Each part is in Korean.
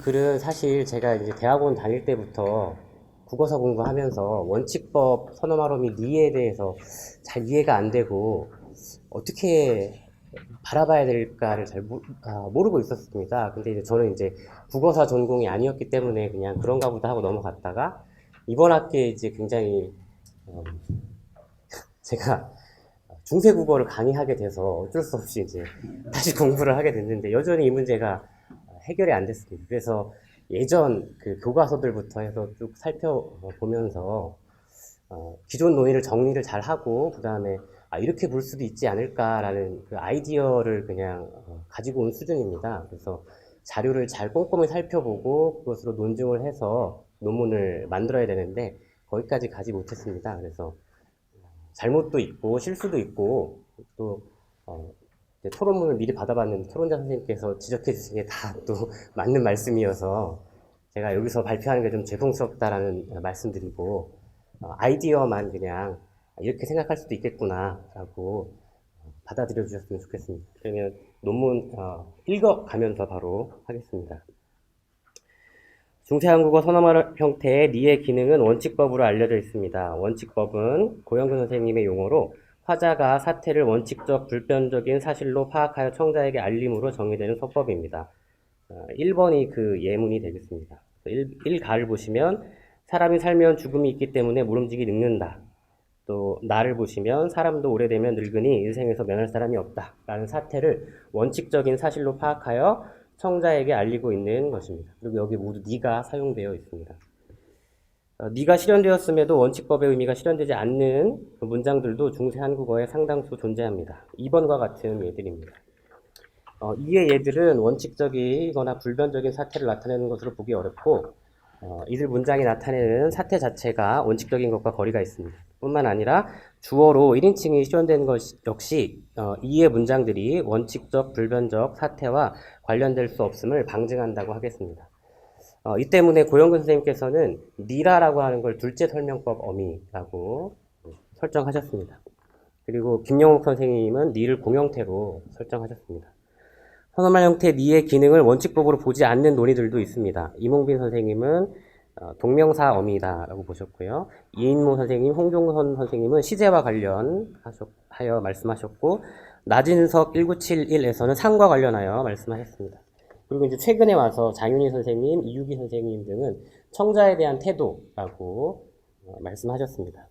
글은 사실 제가 이제 대학원 다닐 때부터 국어사 공부하면서 원칙법, 선어말어 및 리에 대해서 잘 이해가 안 되고 어떻게 바라봐야 될까를 잘 모르고 있었습니다. 근데 이제 저는 이제 국어사 전공이 아니었기 때문에 그냥 그런가 보다 하고 넘어갔다가 이번 학기에 이제 굉장히 어, 제가 중세국어를 강의하게 돼서 어쩔 수 없이 이제 다시 공부를 하게 됐는데 여전히 이 문제가 해결이 안 됐습니다. 그래서 예전 그 교과서들부터 해서 쭉 살펴보면서 기존 논의를 정리를 잘 하고 그 다음에 이렇게 볼 수도 있지 않을까라는 그 아이디어를 그냥 가지고 온 수준입니다. 그래서 자료를 잘 꼼꼼히 살펴보고 그것으로 논증을 해서 논문을 만들어야 되는데 거기까지 가지 못했습니다. 그래서 잘못도 있고 실수도 있고 또 이제 토론문을 미리 받아봤는데 토론자 선생님께서 지적해 주신 게 다 또 맞는 말씀이어서 제가 여기서 발표하는 게 좀 죄송스럽다라는 말씀드리고 아이디어만 그냥 이렇게 생각할 수도 있겠구나 라고 받아들여 주셨으면 좋겠습니다. 그러면 논문 읽어가면서 바로 하겠습니다. 중세한국어 선어말 형태의 리의 기능은 원칙법으로 알려져 있습니다. 원칙법은 고영근 선생님의 용어로 화자가 사태를 원칙적 불변적인 사실로 파악하여 청자에게 알림으로 정의되는 서법입니다. 1번이 그 예문이 되겠습니다. 1가를 보시면 사람이 살면 죽음이 있기 때문에 모름지기 늙는다. 또 나를 보시면 사람도 오래되면 늙으니 인생에서 면할 사람이 없다. 라는 사태를 원칙적인 사실로 파악하여 청자에게 알리고 있는 것입니다. 그리고 여기 모두 니가 사용되어 있습니다. 니가 실현되었음에도 원칙법의 의미가 실현되지 않는 그 문장들도 중세 한국어에 상당수 존재합니다. 2번과 같은 예들입니다. 이의 예들은 원칙적이거나 불변적인 사태를 나타내는 것으로 보기 어렵고 이들 문장이 나타내는 사태 자체가 원칙적인 것과 거리가 있습니다. 뿐만 아니라 주어로 1인칭이 실현되는 것 역시 이의 문장들이 원칙적 불변적 사태와 관련될 수 없음을 방증한다고 하겠습니다. 이 때문에 고영근 선생님께서는 니라라고 하는 걸 둘째 설명법 어미라고 설정하셨습니다. 그리고 김영욱 선생님은 니를 공형태로 설정하셨습니다. 선어말 형태 니의 기능을 원칙법으로 보지 않는 논의들도 있습니다. 이몽빈 선생님은 동명사 어미다라고 보셨고요. 이인모 선생님, 홍종선 선생님은 시제와 관련하여 말씀하셨고 나진석 1971에서는 상과 관련하여 말씀하셨습니다. 그리고 이제 최근에 와서 장윤희 선생님, 이유기 선생님 등은 청자에 대한 태도라고 말씀하셨습니다.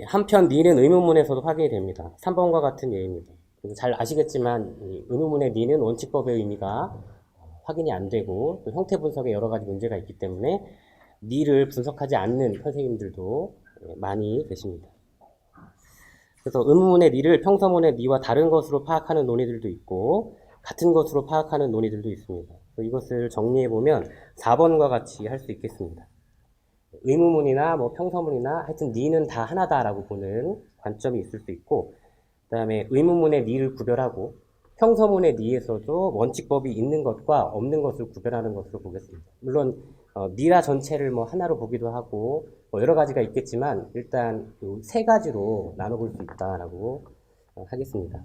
한편 니는 의문문에서도 확인이 됩니다. 3번과 같은 예입니다. 잘 아시겠지만 의문문의 니는 원칙법의 의미가 확인이 안 되고 또 형태 분석에 여러 가지 문제가 있기 때문에 니를 분석하지 않는 선생님들도 많이 계십니다. 그래서 의문문의 니를 평서문의 니와 다른 것으로 파악하는 논의들도 있고 같은 것으로 파악하는 논의들도 있습니다. 이것을 정리해보면 4번과 같이 할 수 있겠습니다. 의문문이나 뭐 평서문이나 하여튼 니는 다 하나다라고 보는 관점이 있을 수 있고 그 다음에 의문문의 니를 구별하고 평서문의 니에서도 원칙법이 있는 것과 없는 것을 구별하는 것으로 보겠습니다. 물론 니라 전체를 뭐 하나로 보기도 하고 뭐 여러 가지가 있겠지만 일단 세 가지로 나눠볼 수 있다라고 하겠습니다.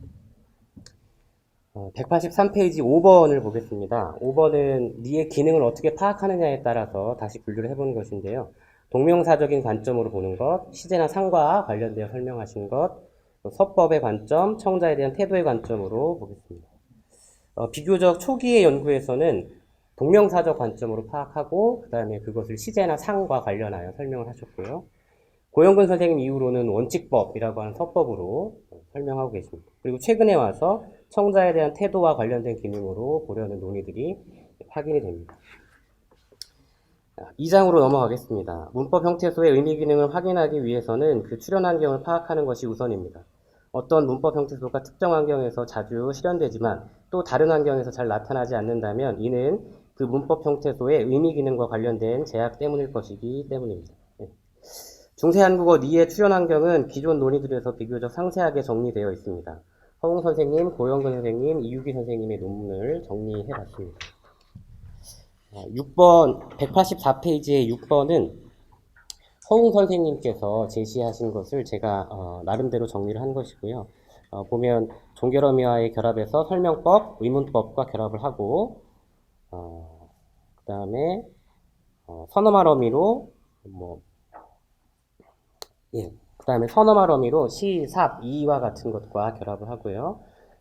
183페이지 5번을 보겠습니다. 5번은 니의 기능을 어떻게 파악하느냐에 따라서 다시 분류를 해보는 것인데요. 동명사적인 관점으로 보는 것, 시제나 상과 관련되어 설명하신 것, 서법의 관점, 청자에 대한 태도의 관점으로 보겠습니다. 비교적 초기의 연구에서는 동명사적 관점으로 파악하고 그 다음에 그것을 시제나 상과 관련하여 설명을 하셨고요. 고영근 선생님 이후로는 원칙법이라고 하는 서법으로 설명하고 계십니다. 그리고 최근에 와서 청자에 대한 태도와 관련된 기능으로 보려는 논의들이 확인이 됩니다. 2장으로 넘어가겠습니다. 문법 형태소의 의미 기능을 확인하기 위해서는 그 출현 환경을 파악하는 것이 우선입니다. 어떤 문법 형태소가 특정 환경에서 자주 실현되지만 또 다른 환경에서 잘 나타나지 않는다면 이는 그 문법 형태소의 의미 기능과 관련된 제약 때문일 것이기 때문입니다. 중세 한국어 니의 출현 환경은 기존 논의들에서 비교적 상세하게 정리되어 있습니다. 허웅 선생님, 고영근 선생님, 이유기 선생님의 논문을 정리해 봤습니다. 6번, 184페이지의 6번은 허웅 선생님께서 제시하신 것을 제가 나름대로 정리를 한 것이고요. 보면 종결어미와의 결합에서 설명법, 의문법과 결합을 하고 그 다음에 선어말 어미로 그 다음에 선어말 어미로 시, 삽, 이와 같은 것과 결합을 하고요.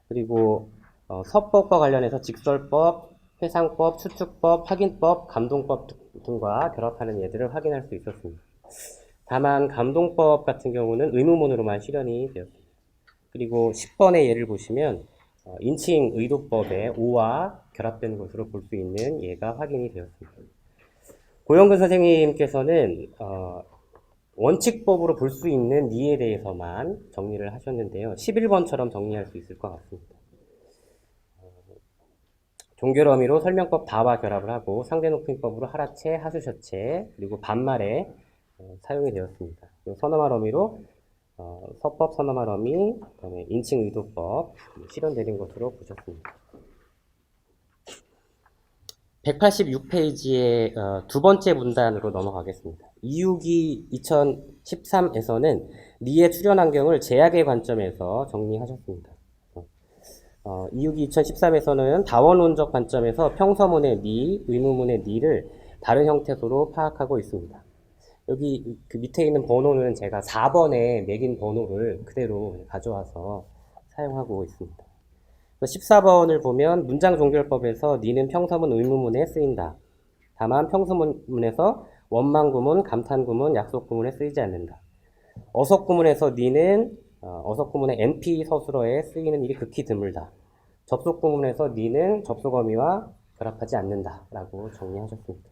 그리고 서법과 관련해서 직설법, 회상법, 추측법, 확인법, 감동법 등과 결합하는 예들을 확인할 수 있었습니다. 다만 감동법 같은 경우는 의무문으로만 실현이 되었습니다. 그리고 10번의 예를 보시면 인칭 의도법의 오와 결합된 것으로 볼 수 있는 예가 확인이 되었습니다. 고영근 선생님께서는 원칙법으로 볼 수 있는 니에 대해서만 정리를 하셨는데요. 11번처럼 정리할 수 있을 것 같습니다. 종결 어미로 설명법 다와 결합을 하고 상대높임법으로 하라체, 하수셔체, 그리고 반말에 사용이 되었습니다. 선어말 어미로 서법 선어말 어미, 그다음에 인칭 의도법 실현되는 것으로 보셨습니다. 186페이지의 두 번째 문단으로 넘어가겠습니다. 이육이 2013에서는 니의 출현 환경을 제약의 관점에서 정리하셨습니다. 이육이 2013에서는 다원론적 관점에서 평서문의 니, 의무문의 니를 다른 형태로 파악하고 있습니다. 여기 그 밑에 있는 번호는 제가 4번에 매긴 번호를 그대로 가져와서 사용하고 있습니다. 14번을 보면 문장 종결법에서 니는 평서문 의무문에 쓰인다. 다만 평서문에서 원망구문, 감탄구문, 약속구문에 쓰이지 않는다. 어석구문에서 니는 어석구문의 NP 서술어에 쓰이는 일이 극히 드물다. 접속구문에서 니는 접속어미와 결합하지 않는다. 라고 정리하셨습니다.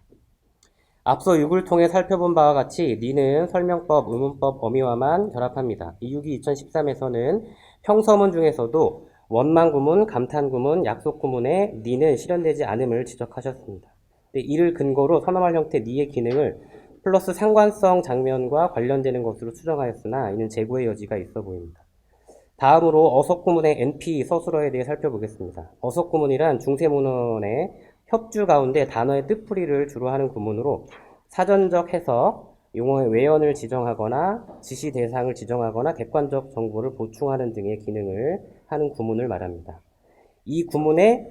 앞서 6을 통해 살펴본 바와 같이 니는 설명법, 의문법, 어미와만 결합합니다. 이육이 2013에서는 평서문 중에서도 원망구문, 감탄구문, 약속구문에 니는 실현되지 않음을 지적하셨습니다. 이를 근거로 선어말 형태 니의 기능을 플러스 상관성 장면과 관련되는 것으로 추정하였으나 이는 재고의 여지가 있어 보입니다. 다음으로 어석구문의 NP 서술어에 대해 살펴보겠습니다. 어석구문이란 중세문헌의 협주 가운데 단어의 뜻풀이를 주로 하는 구문으로 사전적 해석, 용어의 외연을 지정하거나 지시 대상을 지정하거나 객관적 정보를 보충하는 등의 기능을 하는 구문을 말합니다. 이 구문의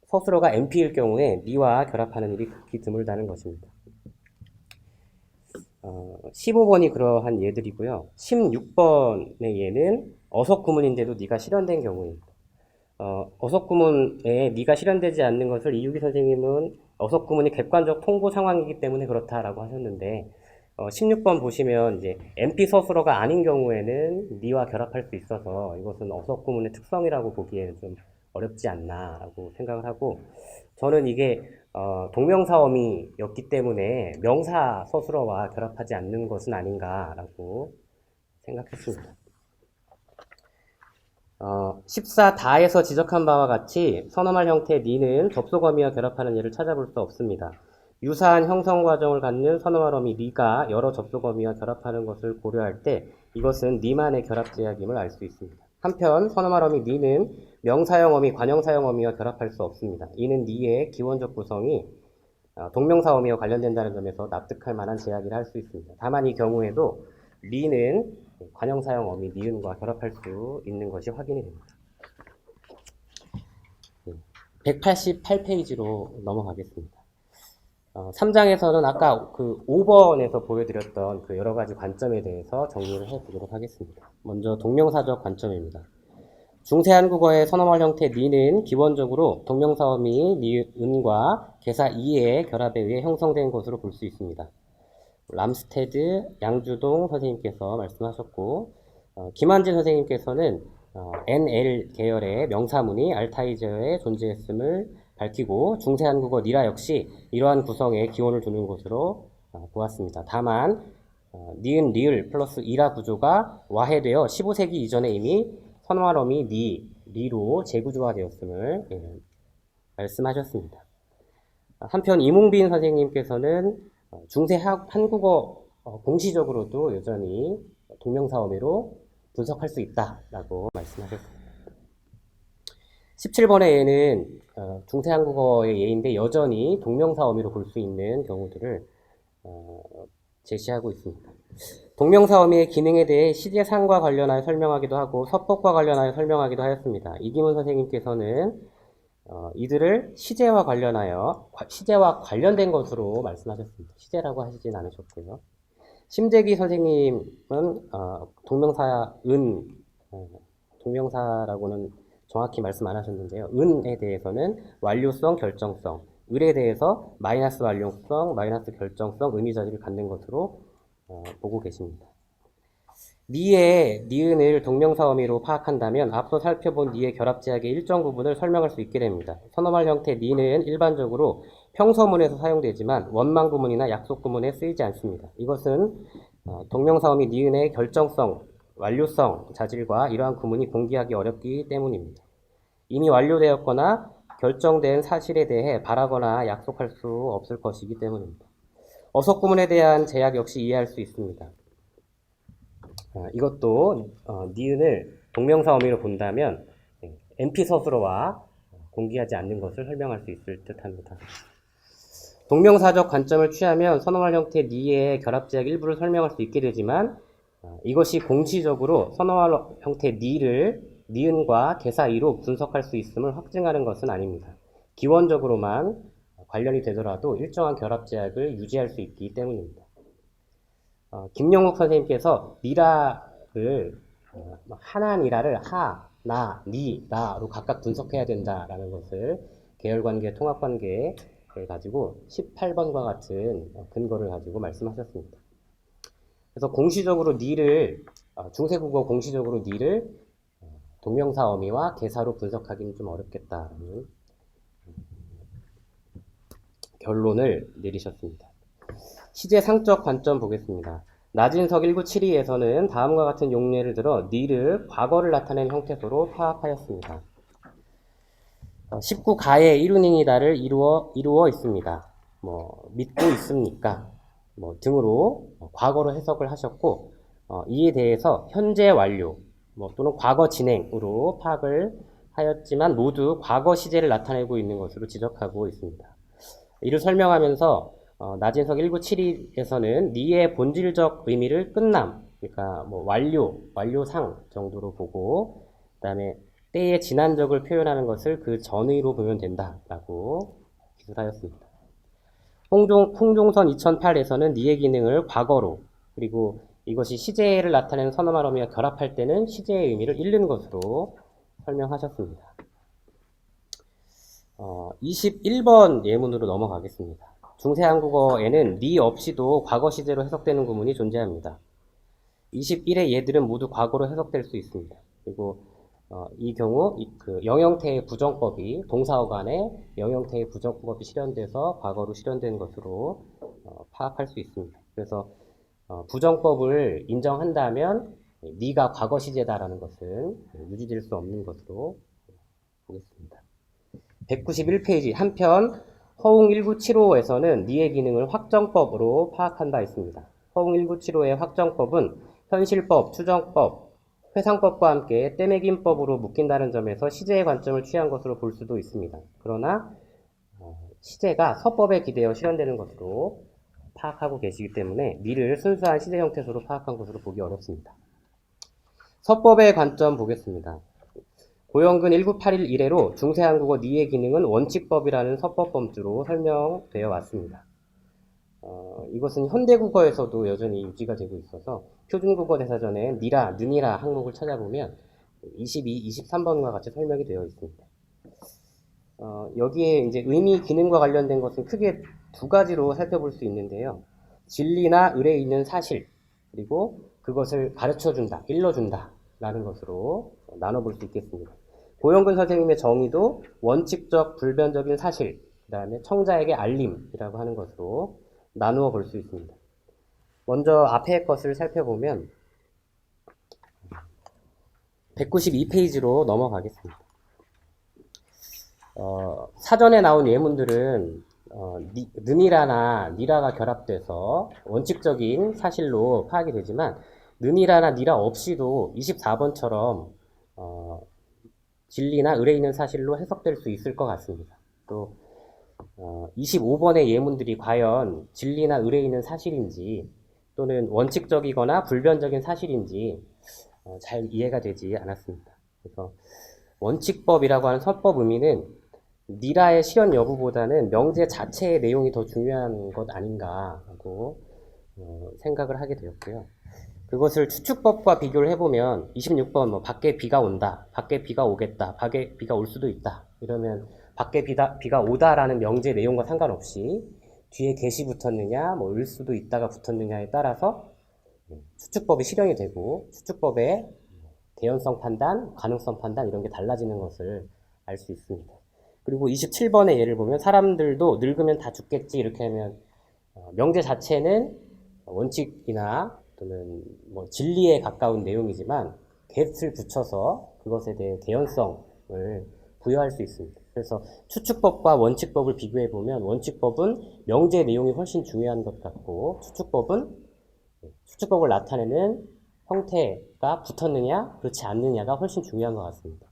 서술어가 NP일 경우에 니와 결합하는 일이 극히 드물다는 것입니다. 15번이 그러한 예들이고요. 16번의 예는 어석구문인데도 니가 실현된 경우입니다. 어석구문에 니가 실현되지 않는 것을 이유기 선생님은 어석구문이 객관적 통보 상황이기 때문에 그렇다라고 하셨는데 16번 보시면 이제 NP 서술어가 아닌 경우에는 니와 결합할 수 있어서 이것은 어석구문의 특성이라고 보기에는 좀 어렵지 않나라고 생각을 하고 저는 이게 동명사어미였기 때문에 명사 서술어와 결합하지 않는 것은 아닌가라고 생각했습니다. 14다에서 지적한 바와 같이 선어말 형태의 니는 접속어미와 결합하는 예를 찾아볼 수 없습니다. 유사한 형성 과정을 갖는 선어말 어미 니가 여러 접속어미와 결합하는 것을 고려할 때 이것은 니만의 결합 제약임을 알 수 있습니다. 한편 선어말 어미 니는 명사형 어미, 관형사형 어미와 결합할 수 없습니다. 이는 니의 기원적 구성이 동명사 어미와 관련된다는 점에서 납득할 만한 제약이라 할 수 있습니다. 다만 이 경우에도 니는 관형사형 어미 니은과 결합할 수 있는 것이 확인이 됩니다. 188페이지로 넘어가겠습니다. 3장에서는 아까 그 5번에서 보여드렸던 그 여러 가지 관점에 대해서 정리를 해보도록 하겠습니다. 먼저 동명사적 관점입니다. 중세 한국어의 선어말 형태 니는 기본적으로 동명사 어미 니은과 개사 이의 결합에 의해 형성된 것으로 볼 수 있습니다. 람스테드, 양주동 선생님께서 말씀하셨고 김한진 선생님께서는 NL 계열의 명사문이 알타이저에 존재했음을 밝히고 중세 한국어 니라 역시 이러한 구성에 기원을 두는 것으로 보았습니다. 다만 니은, 리을 플러스 이라 구조가 와해되어 15세기 이전에 이미 선어말 어미 니로 재구조화되었음을 말씀하셨습니다. 한편 이몽빈 선생님께서는 중세 한국어 공시적으로도 여전히 동명사 어미로 분석할 수 있다라고 말씀하셨습니다. 17번의 예는 중세 한국어의 예인데 여전히 동명사 어미로 볼 수 있는 경우들을 제시하고 있습니다. 동명사 어미의 기능에 대해 시제상과 관련하여 설명하기도 하고 서법과 관련하여 설명하기도 하였습니다. 이기문 선생님께서는 이들을 시제와 관련된 것으로 말씀하셨습니다. 시제라고 하시진 않으셨고요. 심재기 선생님은 동명사라고는 정확히 말씀 안 하셨는데요. 은에 대해서는 완료성, 결정성, 을에 대해서 마이너스 완료성, 마이너스 결정성, 의미자리를 갖는 것으로 보고 계십니다. 니의 니은을 동명사 어미로 파악한다면 앞서 살펴본 니의 결합제약의 일정 부분을 설명할 수 있게 됩니다. 선어말 형태 니는 일반적으로 평서문에서 사용되지만 원망 구문이나 약속 구문에 쓰이지 않습니다. 이것은 동명사 어미 니은의 결정성, 완료성, 자질과 이러한 구문이 공개하기 어렵기 때문입니다. 이미 완료되었거나 결정된 사실에 대해 바라거나 약속할 수 없을 것이기 때문입니다. 어속 구문에 대한 제약 역시 이해할 수 있습니다. 이것도 니은을 동명사 어미로 본다면 NP서술어와 공개하지 않는 것을 설명할 수 있을 듯합니다. 동명사적 관점을 취하면 선어말 형태 니의 결합제약 일부를 설명할 수 있게 되지만 이것이 공시적으로 선어말 형태 니를 니은과 개사 이로 분석할 수 있음을 확증하는 것은 아닙니다. 기원적으로만 관련이 되더라도 일정한 결합제약을 유지할 수 있기 때문입니다. 김영욱 선생님께서 니라를 하나 니라를 하, 나, 니, 나로 각각 분석해야 된다라는 것을 계열관계, 통합관계를 가지고 18번과 같은 근거를 가지고 말씀하셨습니다. 그래서 공시적으로 니를 중세국어 공시적으로 니를 동명사 어미와 개사로 분석하기는 좀 어렵겠다라는 결론을 내리셨습니다. 시제상적 관점 보겠습니다. 나진석 1972에서는 다음과 같은 용례를 들어 니를 과거를 나타낸 형태소로 파악하였습니다. 19가의 이루닝이다를 이루어 있습니다. 믿고 있습니까? 등으로 과거로 해석을 하셨고 이에 대해서 현재 완료 또는 과거 진행으로 파악을 하였지만 모두 과거 시제를 나타내고 있는 것으로 지적하고 있습니다. 이를 설명하면서 나진석 1972에서는 니의 본질적 의미를 끝남, 그러니까 완료상 정도로 보고 그 다음에 때의 진한적을 표현하는 것을 그 전의로 보면 된다라고 기술하였습니다. 홍종선 2008에서는 니의 기능을 과거로 그리고 이것이 시제를 나타내는 선어말 어미와 결합할 때는 시제의 의미를 잃는 것으로 설명하셨습니다. 21번 예문으로 넘어가겠습니다. 중세한국어에는 니 없이도 과거 시제로 해석되는 구문이 존재합니다. 21의 예들은 모두 과거로 해석될 수 있습니다. 그리고 이 경우 그 영형태의 부정법이 동사어간에 영형태의 부정법이 실현돼서 과거로 실현된 것으로 파악할 수 있습니다. 그래서 부정법을 인정한다면 니가 과거 시제다라는 것은 유지될 수 없는 것으로 보겠습니다. 191페이지 한편 허웅 1975에서는 니의 기능을 확정법으로 파악한 바 있습니다. 허웅 1975의 확정법은 현실법, 추정법, 회상법과 함께 떼매김법으로 묶인다는 점에서 시제의 관점을 취한 것으로 볼 수도 있습니다. 그러나 시제가 서법에 기대어 실현되는 것으로 파악하고 계시기 때문에 니를 순수한 시제 형태소로 파악한 것으로 보기 어렵습니다. 서법의 관점 보겠습니다. 고영근 1981 이래로 중세한국어 니의 기능은 원칙법이라는 서법 범주로 설명되어 왔습니다. 이것은 현대국어에서도 여전히 유지가 되고 있어서 표준국어 대사전에 니라, 느니라 항목을 찾아보면 22, 23번과 같이 설명이 되어 있습니다. 여기에 이제 의미 기능과 관련된 것은 크게 두 가지로 살펴볼 수 있는데요. 진리나 을에 있는 사실, 그리고 그것을 가르쳐준다, 일러준다 라는 것으로 나눠볼 수 있겠습니다. 고영근 선생님의 정의도 원칙적 불변적인 사실, 그 다음에 청자에게 알림이라고 하는 것으로 나누어 볼 수 있습니다. 먼저 앞의 것을 살펴보면 192페이지로 넘어가겠습니다. 사전에 나온 예문들은 느니라나 니라가 결합돼서 원칙적인 사실로 파악이 되지만 느니라나 니라 없이도 24번처럼 진리나 을에 있는 사실로 해석될 수 있을 것 같습니다. 또 25번의 예문들이 과연 진리나 을에 있는 사실인지 또는 원칙적이거나 불변적인 사실인지 잘 이해가 되지 않았습니다. 그래서 원칙법이라고 하는 서법 의미는 니라의 실현 여부보다는 명제 자체의 내용이 더 중요한 것 아닌가 하고 생각을 하게 되었고요. 그것을 추측법과 비교를 해보면 26번 뭐 밖에 비가 온다, 밖에 비가 오겠다, 밖에 비가 올 수도 있다 이러면 밖에 비가 오다라는 명제 내용과 상관없이 뒤에 get이 붙었느냐 뭐 올 수도 있다가 붙었느냐에 따라서 추측법이 실현이 되고 추측법의 개연성 판단, 가능성 판단 이런 게 달라지는 것을 알 수 있습니다. 그리고 27번의 예를 보면 사람들도 늙으면 다 죽겠지 이렇게 하면 명제 자체는 원칙이나 또는 뭐 진리에 가까운 내용이지만 get을 붙여서 그것에 대해 개연성을 부여할 수 있습니다. 그래서 추측법과 원칙법을 비교해 보면 원칙법은 명제 내용이 훨씬 중요한 것 같고 추측법을 나타내는 형태가 붙었느냐 그렇지 않느냐가 훨씬 중요한 것 같습니다.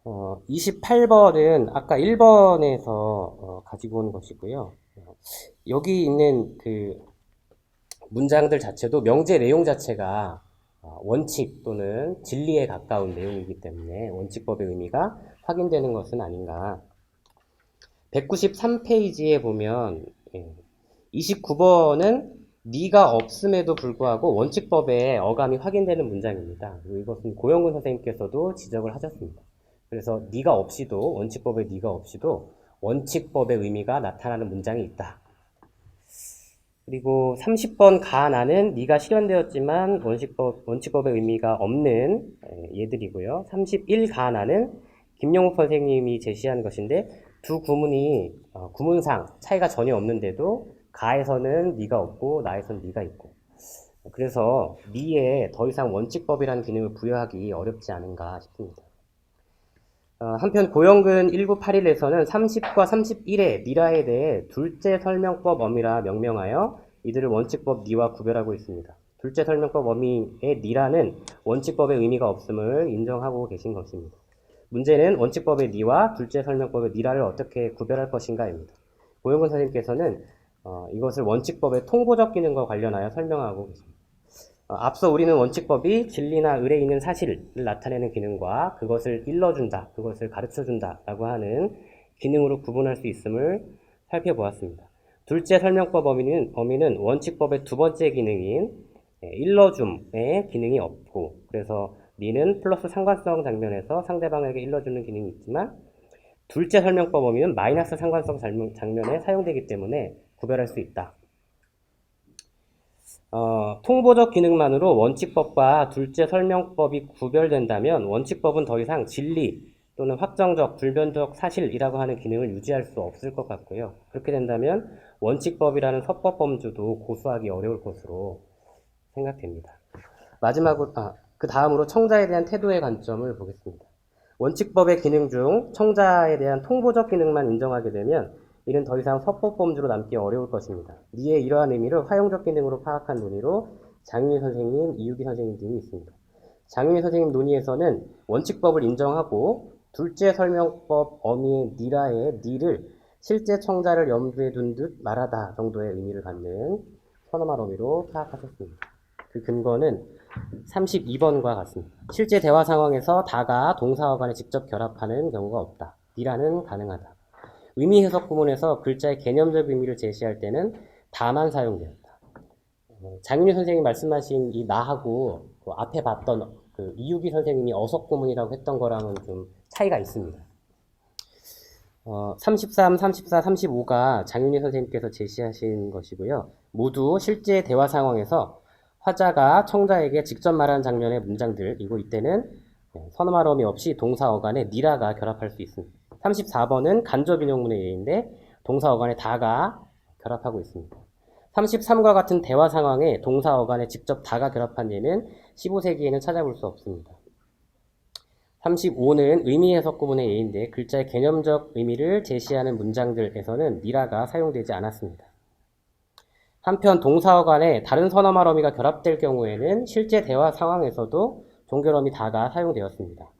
28번은 아까 1번에서 가지고 온 것이고요. 여기 있는 그 문장들 자체도 명제 내용 자체가 원칙 또는 진리에 가까운 내용이기 때문에 원칙법의 의미가 확인되는 것은 아닌가. 193페이지에 보면 29번은 네가 없음에도 불구하고 원칙법의 어감이 확인되는 문장입니다. 이것은 고영근 선생님께서도 지적을 하셨습니다. 그래서 네가 없이도 원칙법의 네가 없이도 원칙법의 의미가 나타나는 문장이 있다. 그리고 30번 가나는 네가 실현되었지만 원칙법의 의미가 없는 예들이고요. 31 가나는 김영욱 선생님이 제시한 것인데 두 구문이 구문상 차이가 전혀 없는데도 가에서는 네가 없고 나에서는 네가 있고 그래서 네에 더 이상 원칙법이라는 기능을 부여하기 어렵지 않은가 싶습니다. 한편 고영근 1981에서는 30과 31의 니라에 대해 둘째 설명법 어미라 명명하여 이들을 원칙법 니와 구별하고 있습니다. 둘째 설명법 어미의 니라는 원칙법의 의미가 없음을 인정하고 계신 것입니다. 문제는 원칙법의 니와 둘째 설명법의 니라를 어떻게 구별할 것인가입니다. 고영근 선생님께서는 이것을 원칙법의 통보적 기능과 관련하여 설명하고 계십니다. 앞서 우리는 원칙법이 진리나 을에 있는 사실을 나타내는 기능과 그것을 일러준다, 그것을 가르쳐준다 라고 하는 기능으로 구분할 수 있음을 살펴보았습니다. 둘째 설명법 어미는 원칙법의 두 번째 기능인 일러줌의 기능이 없고 그래서 니는 플러스 상관성 장면에서 상대방에게 일러주는 기능이 있지만 둘째 설명법 어미는 마이너스 상관성 장면에 사용되기 때문에 구별할 수 있다. 통보적 기능만으로 원칙법과 둘째 설명법이 구별된다면 원칙법은 더 이상 진리 또는 확정적, 불변적 사실이라고 하는 기능을 유지할 수 없을 것 같고요. 그렇게 된다면 원칙법이라는 서법 범주도 고수하기 어려울 것으로 생각됩니다. 마지막으로 그 다음으로 청자에 대한 태도의 관점을 보겠습니다. 원칙법의 기능 중 청자에 대한 통보적 기능만 인정하게 되면 이는 더 이상 서법 범주로 남기 어려울 것입니다. 니의 이러한 의미를 화용적 기능으로 파악한 논의로 장윤희 선생님, 이유기 선생님 등이 있습니다. 장윤희 선생님 논의에서는 원칙법을 인정하고 둘째 설명법 어미의 니라의 니를 실제 청자를 염두에 둔 듯 말하다 정도의 의미를 갖는 선어말 어미로 파악하셨습니다. 그 근거는 32번과 같습니다. 실제 대화 상황에서 다가 동사어 간에 직접 결합하는 경우가 없다. 니라는 가능하다. 의미 해석 구문에서 글자의 개념적 의미를 제시할 때는 다만 사용되었다. 장윤희 선생님이 말씀하신 이 나하고 그 앞에 봤던 그 이유기 선생님이 어석 구문이라고 했던 거랑은 좀 차이가 있습니다. 33, 34, 35가 장윤희 선생님께서 제시하신 것이고요. 모두 실제 대화 상황에서 화자가 청자에게 직접 말하는 장면의 문장들이고 이때는 선어말 어미 없이 동사 어간에 니라가 결합할 수 있습니다. 34번은 간접 인용문의 예인데 동사 어간에 다가 결합하고 있습니다. 33과 같은 대화 상황에 동사 어간에 직접 다가 결합한 예는 15세기에는 찾아볼 수 없습니다. 35는 의미 해석 구문의 예인데 글자의 개념적 의미를 제시하는 문장들에서는 니라가 사용되지 않았습니다. 한편 동사 어간에 다른 선어말 어미가 결합될 경우에는 실제 대화 상황에서도 종결 어미 다가 사용되었습니다.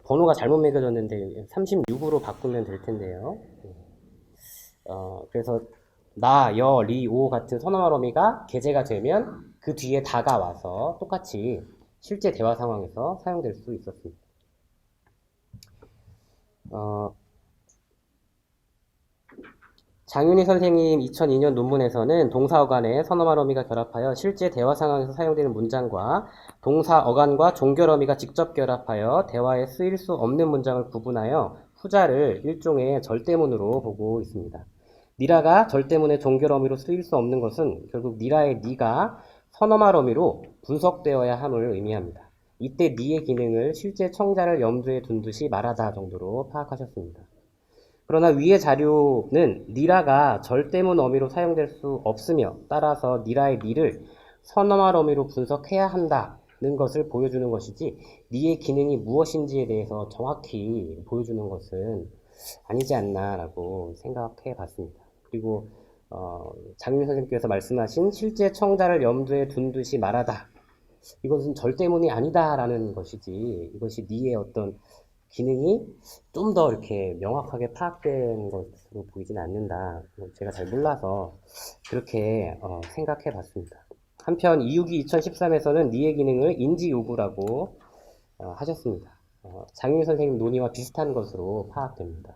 번호가 잘못 매겨졌는데 36으로 바꾸면 될 텐데요. 그래서 나, 여, 리, 오 같은 선어말 어미가 개제가 되면 그 뒤에 다가 와서 똑같이 실제 대화 상황에서 사용될 수 있었습니다. 어, 장윤희 선생님 2002년 논문에서는 동사 어간에 선어말 어미가 결합하여 실제 대화 상황에서 사용되는 문장과 동사 어간과 종결 어미가 직접 결합하여 대화에 쓰일 수 없는 문장을 구분하여 후자를 일종의 절대문으로 보고 있습니다. 니라가 절대문의 종결 어미로 쓰일 수 없는 것은 결국 니라의 니가 선어말 어미로 분석되어야 함을 의미합니다. 이때 니의 기능을 실제 청자를 염두에 둔 듯이 말하다 정도로 파악하셨습니다. 그러나 위의 자료는 니라가 절대문 어미로 사용될 수 없으며 따라서 니라의 니를 선어말 어미로 분석해야 한다는 것을 보여주는 것이지 니의 기능이 무엇인지에 대해서 정확히 보여주는 것은 아니지 않나라고 생각해 봤습니다. 그리고 장윤 선생님께서 말씀하신 실제 청자를 염두에 둔 듯이 말하다, 이것은 절대문이 아니다라는 것이지 이것이 니의 어떤 기능이 좀 더 이렇게 명확하게 파악된 것으로 보이진 않는다. 제가 잘 몰라서 그렇게 생각해 봤습니다. 한편 이유기 2013에서는 니의 기능을 인지 요구라고 하셨습니다. 장윤 선생님 논의와 비슷한 것으로 파악됩니다.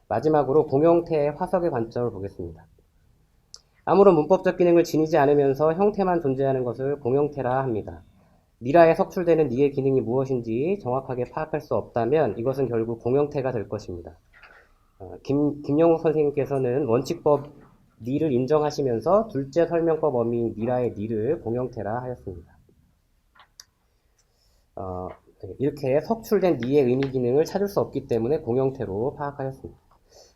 마지막으로 공용태의 화석의 관점을 보겠습니다. 아무런 문법적 기능을 지니지 않으면서 형태만 존재하는 것을 공용태라 합니다. 니라에 석출되는 니의 기능이 무엇인지 정확하게 파악할 수 없다면 이것은 결국 공용태가 될 것입니다. 김영욱 선생님께서는 원칙법 니를 인정하시면서 둘째 설명법 어미인 니라의 니를 공용태라 하였습니다. 이렇게 석출된 니의 의미 기능을 찾을 수 없기 때문에 공용태로 파악하였습니다.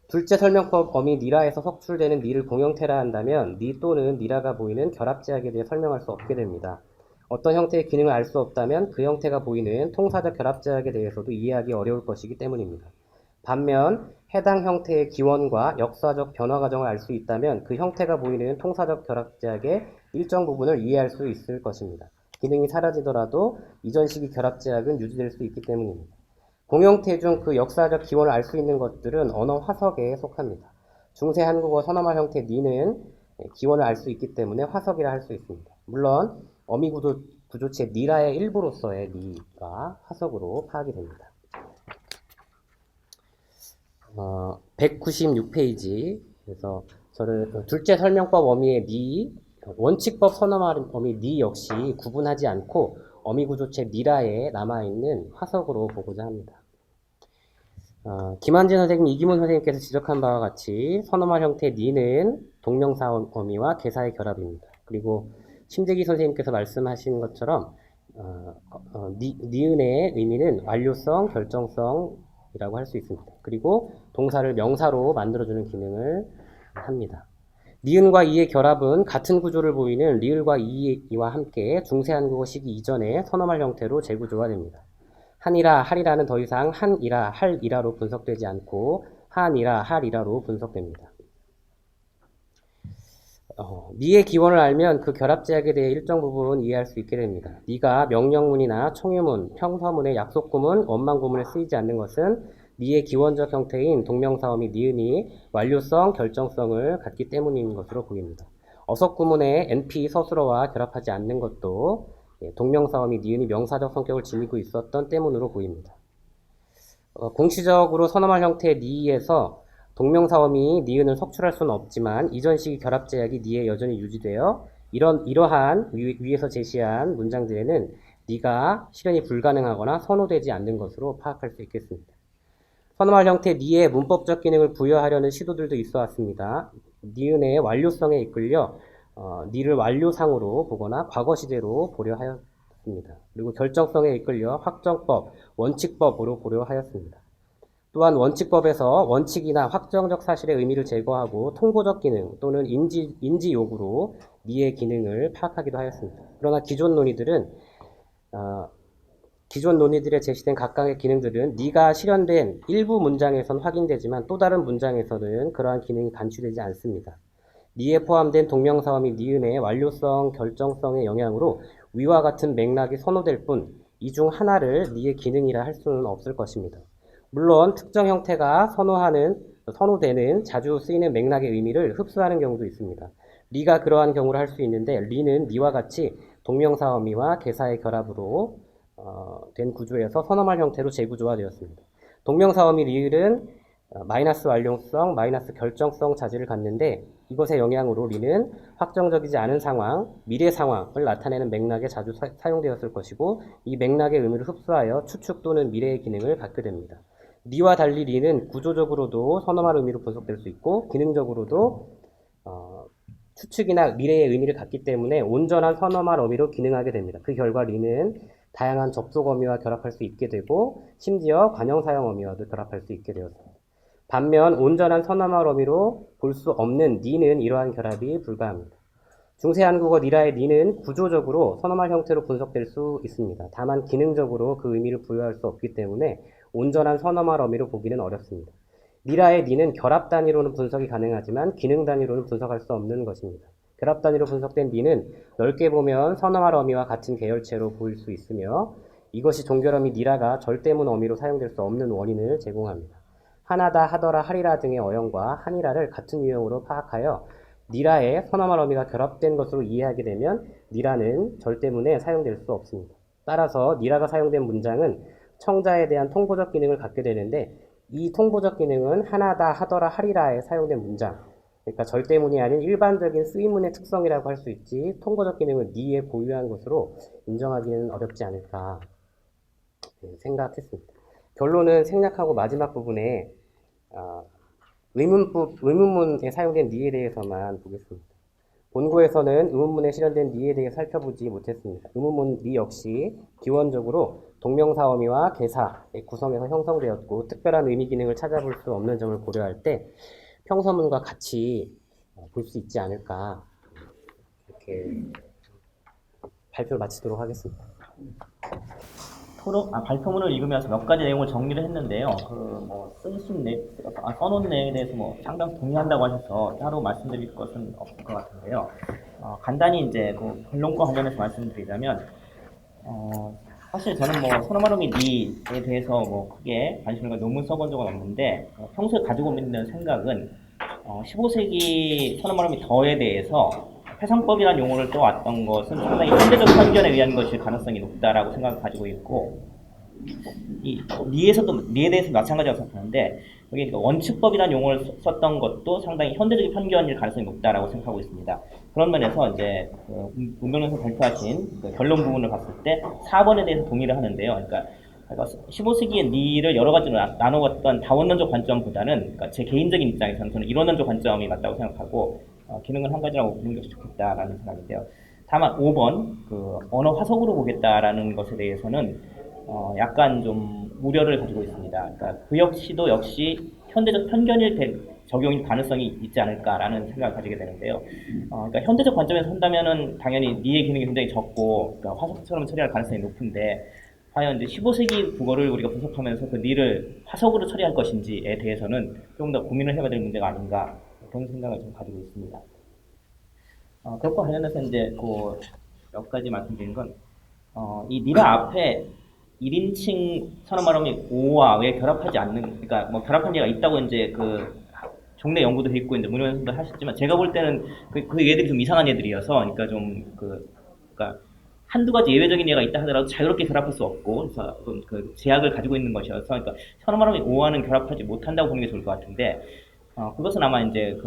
둘째 설명법 어미 니라에서 석출되는 니를 공용태라 한다면 니 또는 니라가 보이는 결합제약에 대해 설명할 수 없게 됩니다. 어떤 형태의 기능을 알 수 없다면 그 형태가 보이는 통사적 결합제약에 대해서도 이해하기 어려울 것이기 때문입니다. 반면 해당 형태의 기원과 역사적 변화 과정을 알 수 있다면 그 형태가 보이는 통사적 결합제약의 일정 부분을 이해할 수 있을 것입니다. 기능이 사라지더라도 이전 시기 결합제약은 유지될 수 있기 때문입니다. 공용태 중 그 역사적 기원을 알 수 있는 것들은 언어 화석에 속합니다. 중세 한국어 선어말 형태 니는 기원을 알 수 있기 때문에 화석이라 할 수 있습니다. 물론 어미 구조체 니라의 일부로서의 니가 화석으로 파악이 됩니다. 196페이지. 그래서 저는 둘째 설명법 어미의 니, 원칙법 선어말 어미 니 역시 구분하지 않고 어미 구조체 니라에 남아있는 화석으로 보고자 합니다. 김한진 선생님, 이기문 선생님께서 지적한 바와 같이 선어말 형태 니는 동명사 어미와 개사의 결합입니다. 그리고 심재기 선생님께서 말씀하신 것처럼 니은의 의미는 완료성, 결정성이라고 할 수 있습니다. 그리고 동사를 명사로 만들어주는 기능을 합니다. 니은과 이의 결합은 같은 구조를 보이는 리을과 이와 함께 중세 한국어 시기 이전의 선어말 형태로 재구조가 됩니다. 한이라, 할이라는 더 이상 한이라, 할이라로 분석되지 않고 한이라, 할이라로 분석됩니다. 니의 기원을 알면 그 결합제약에 대해 일정 부분 이해할 수 있게 됩니다. 니가 명령문이나 총유문, 평서문의 약속구문, 원망구문에 쓰이지 않는 것은 니의 기원적 형태인 동명사어미 니은이 완료성, 결정성을 갖기 때문인 것으로 보입니다. 어석구문의 NP 서술어와 결합하지 않는 것도 동명사어미 니은이 명사적 성격을 지니고 있었던 때문으로 보입니다. 공시적으로 선어말 형태의 니에서 동명사어미 니은을 석출할 수는 없지만 이전 시기 결합제약이 니에 여전히 유지되어 이러한 위에서 제시한 문장들에는 니가 실현이 불가능하거나 선호되지 않는 것으로 파악할 수 있겠습니다. 선어말 형태 니의 문법적 기능을 부여하려는 시도들도 있어 왔습니다. 니은의 완료성에 이끌려 니를 완료상으로 보거나 과거시제로 보려 하였습니다. 그리고 결정성에 이끌려 확정법, 원칙법으로 보려 하였습니다. 또한 원칙법에서 원칙이나 확정적 사실의 의미를 제거하고 통보적 기능 또는 인지 요구로 니의 기능을 파악하기도 하였습니다. 그러나 기존 논의들에 제시된 각각의 기능들은 니가 실현된 일부 문장에선 확인되지만 또 다른 문장에서는 그러한 기능이 간추되지 않습니다. 니에 포함된 동명사어미 니은의 완료성, 결정성의 영향으로 위와 같은 맥락이 선호될 뿐 이 중 하나를 니의 기능이라 할 수는 없을 것입니다. 물론 특정 형태가 선호되는 자주 쓰이는 맥락의 의미를 흡수하는 경우도 있습니다. 리가 그러한 경우를 할 수 있는데 리는 니와 같이 동명사어미와 개사의 결합으로 된 구조에서 선어말 형태로 재구조화 되었습니다. 동명사어미 리을은 마이너스 완료성, 마이너스 결정성 자질을 갖는데 이것의 영향으로 리는 확정적이지 않은 상황, 미래 상황을 나타내는 맥락에 자주 사용되었을 것이고 이 맥락의 의미를 흡수하여 추측 또는 미래의 기능을 갖게 됩니다. 리와 달리 리는 구조적으로도 선험할 의미로 분석될 수 있고 기능적으로도 추측이나 미래의 의미를 갖기 때문에 온전한 선험할 어미로 기능하게 됩니다. 그 결과 리는 다양한 접속 어미와 결합할 수 있게 되고 심지어 관형사형 어미와도 결합할 수 있게 되었습니다. 반면 온전한 선험할 어미로 볼 수 없는 니는 이러한 결합이 불가합니다. 중세 한국어 니라의 니는 구조적으로 선험할 형태로 분석될 수 있습니다. 다만 기능적으로 그 의미를 부여할 수 없기 때문에 온전한 선험할 어미로 보기는 어렵습니다. 니라의 니는 결합 단위로는 분석이 가능하지만 기능 단위로는 분석할 수 없는 것입니다. 결합 단위로 분석된 니는 넓게 보면 선험할 어미와 같은 계열체로 보일 수 있으며 이것이 종결어미 니라가 절대문 어미로 사용될 수 없는 원인을 제공합니다. 하나다, 하더라, 하리라 등의 어형과 한이라를 같은 유형으로 파악하여 니라의 선험할 어미가 결합된 것으로 이해하게 되면 니라는 절대문에 사용될 수 없습니다. 따라서 니라가 사용된 문장은 청자에 대한 통보적 기능을 갖게 되는데 이 통보적 기능은 하나다, 하더라, 하리라에 사용된 문장, 그러니까 절대문이 아닌 일반적인 쓰임문의 특성이라고 할 수 있지 통보적 기능을 니에 보유한 것으로 인정하기는 어렵지 않을까 생각했습니다. 결론은 생략하고 마지막 부분에 의문문에 사용된 니에 대해서만 보겠습니다. 본고에서는 의문문에 실현된 니에 대해 살펴보지 못했습니다. 의문문 니 역시 기원적으로 동명사어미와 개사의 구성에서 형성되었고 특별한 의미 기능을 찾아볼 수 없는 점을 고려할 때 평서문과 같이 볼 수 있지 않을까 이렇게 발표를 마치도록 하겠습니다. 발표문을 읽으면서 몇 가지 내용을 정리를 했는데요. 써놓은 내용에 대해서 상당히 동의한다고 하셔서 따로 말씀드릴 것은 없을 것 같은데요. 간단히 이제 그 결론과 관련해서 말씀드리자면, 사실 저는 소노마루미 니에 대해서 크게 관심을 갖고 논문 써본 적은 없는데, 평소에 가지고 있는 생각은, 15세기 소노마루미 더에 대해서 해상법이라는 용어를 떠왔던 것은 상당히 현대적 편견에 의한 것일 가능성이 높다라고 생각을 가지고 있고, 니에 대해서 마찬가지라고 생각하는데, 여기 원칙법이라는 용어를 썼던 것도 상당히 현대적 편견일 가능성이 높다라고 생각하고 있습니다. 그런 면에서 이제 문병련에서 발표하신 결론 부분을 봤을 때 4번에 대해서 동의를 하는데요. 그러니까 15세기의 니를 여러 가지로 나누었던 다원론적 관점보다는, 그러니까 제 개인적인 입장에서는 저는 이론론적 관점이 맞다고 생각하고, 기능은 한 가지라고 보는 것이 좋겠다라는 생각인데요. 다만 5번 언어 화석으로 보겠다라는 것에 대해서는 약간 좀 우려를 가지고 있습니다. 그러니까 그 역시 현대적 편견일 적용일 가능성이 있지 않을까라는 생각을 가지게 되는데요. 그러니까 현대적 관점에서 한다면은 당연히 니의 기능이 굉장히 적고, 그러니까 화석처럼 처리할 가능성이 높은데, 과연 이제 15세기 국어를 우리가 분석하면서 그 니를 화석으로 처리할 것인지에 대해서는 조금 더 고민을 해봐야 될 문제가 아닌가, 그런 생각을 좀 가지고 있습니다. 그것과 관련해서 이제 몇 가지 말씀드린 건, 이 니라 앞에 1인칭 선언말음이 5와 왜 결합하지 않는, 그러니까 결합한 예가 있다고 이제 종래 연구도 돼 있고 이제 문헌에서도 하셨지만, 제가 볼 때는 그 얘들이 좀 이상한 애들이어서, 그러니까 그러니까 한두 가지 예외적인 예가 있다 하더라도 자유롭게 결합할 수 없고, 그래서 그 제약을 가지고 있는 것이어서, 그러니까 선언말음이 5와는 결합하지 못한다고 보는 게 좋을 것 같은데, 그것은 아마 이제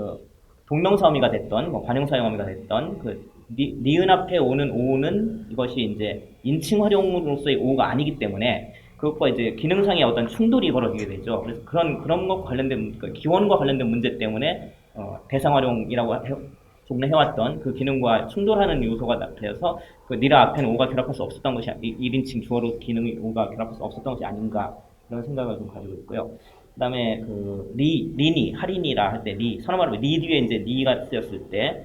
동명사어미가 됐던, 관형사형어미가 됐던, 니은 앞에 오는 오는 이것이 이제 인칭 활용으로서의 오가 아니기 때문에 그것과 이제 기능상의 어떤 충돌이 벌어지게 되죠. 그래서 그런 것 관련된, 기원과 관련된 문제 때문에, 대상 활용이라고 종래해왔던 그 기능과 충돌하는 요소가 되어서 니라 앞에는 오가 결합할 수 없었던 것이, 1인칭 주어로 기능이 오가 결합할 수 없었던 것이 아닌가, 그런 생각을 좀 가지고 있고요. 그 다음에 리니, 할인이라 할 때 선언말로 리 뒤에 이제 니가 쓰였을 때,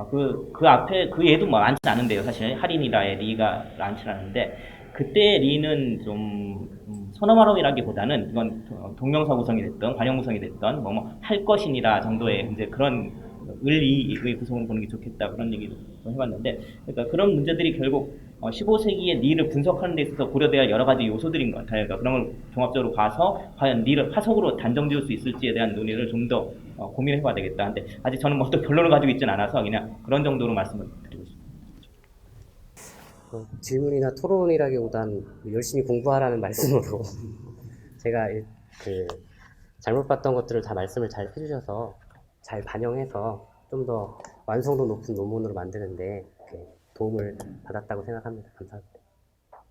그 앞에, 얘도 많지 않은데요, 사실. 할인이라의 리가 많지 않은데, 그때 리는 좀, 선언말음이라기보다는, 이건 동명사 구성이 됐던, 관형 구성이 됐던, 할 것이니라 정도의 이제 그런 의의 구성으로 보는 게 좋겠다, 그런 얘기도 해봤는데, 그러니까 그런 문제들이 결국 15세기의 니를 분석하는 데 있어서 고려돼야 여러 가지 요소들인 것 같아요. 그러니까 그런 걸 종합적으로 봐서 과연 니를 화석으로 단정 지을 수 있을지에 대한 논의를 좀 더 고민을 해봐야 되겠다. 근데 아직 저는 어떤 결론을 가지고 있지는 않아서 그냥 그런 정도로 말씀을 드리고 있습니다. 질문이나 토론이라기보단 열심히 공부하라는 말씀으로 제가 그 잘못 봤던 것들을 다 말씀을 잘 해주셔서 잘 반영해서 좀 더 완성도 높은 논문으로 만드는데 이렇게 도움을 받았다고 생각합니다. 감사합니다.